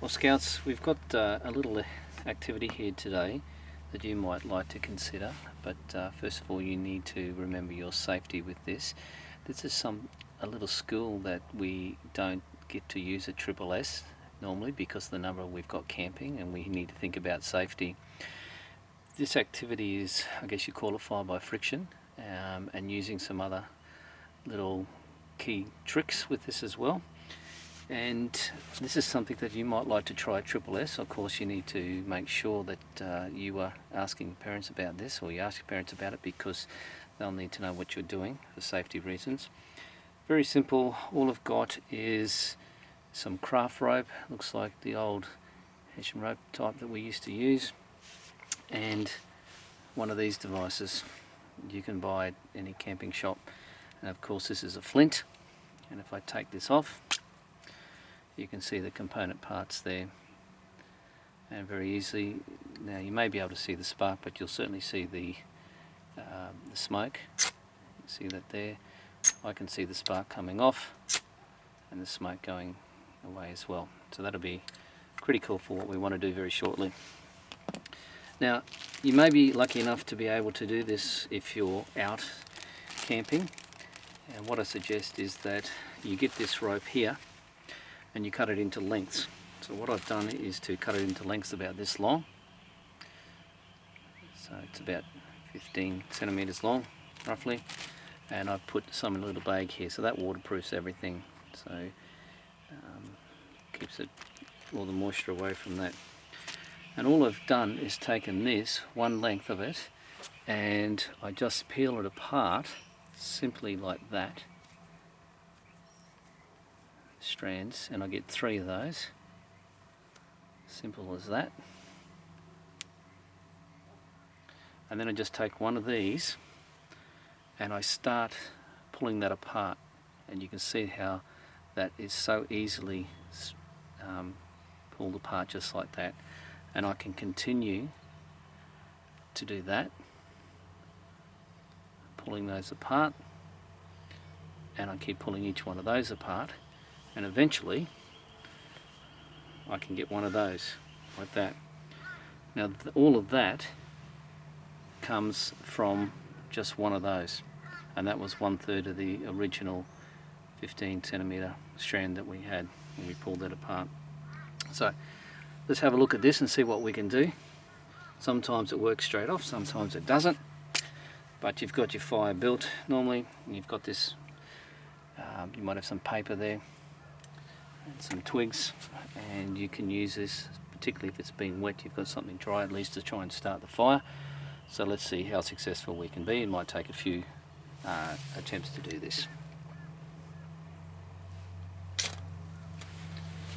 Well, Scouts, we've got a little activity here today that you might like to consider, but first of all you need to remember your safety with this. This is a little school that we don't get to use at Triple S normally because of the number we've got camping, and we need to think about safety. This activity is, I guess you call it, fire by friction, and using some other little key tricks with this as well. And this is something that you might like to try at Triple S. Of course, you need to make sure that you are asking parents about this, or you ask your parents about it, because they'll need to know what you're doing for safety reasons. Very simple. All I've got is some craft rope, looks like the old Hessian rope type that we used to use, and one of these devices you can buy at any camping shop. And of course this is a flint, and if I take this off, you can see the component parts there, and very easily, now you may be able to see the spark, but you'll certainly see the smoke. You see that there. I can see the spark coming off and the smoke going away as well. So that'll be critical for what we want to do very shortly. Now, you may be lucky enough to be able to do this if you're out camping, and what I suggest is that you get this rope here and you cut it into lengths. So what I've done is to cut it into lengths about this long. So it's about 15 centimeters long, roughly. And I've put some in a little bag here, so that waterproofs everything. So keeps all the moisture away from that. And all I've done is taken this, one length of it, and I just peel it apart, simply like that. Strands, and I get 3 of those. Simple as that. And then I just take one of these and I start pulling that apart, and you can see how that is so easily pulled apart just like that. And I can continue to do that, pulling those apart, and I keep pulling each one of those apart, and eventually I can get one of those like that. Now all of that comes from just one of those, and that was 1/3 of the original 15 centimeter strand that we had when we pulled that apart. So let's have a look at this and see what we can do. Sometimes it works straight off, sometimes it doesn't, but you've got your fire built normally, and you've got this, you might have some paper there and some twigs, and you can use this, particularly if it's been wet, you've got something dry at least to try and start the fire. So let's see how successful we can be. It might take a few attempts to do this.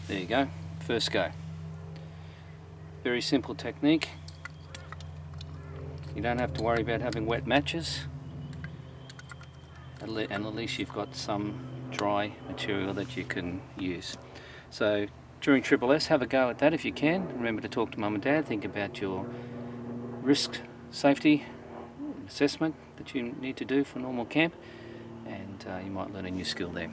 There you go, first go. Very simple technique. You don't have to worry about having wet matches, and at least you've got some dry material that you can use. So during Triple S, have a go at that if you can. Remember to talk to Mum and Dad, think about your risk safety assessment that you need to do for normal camp, and you might learn a new skill there.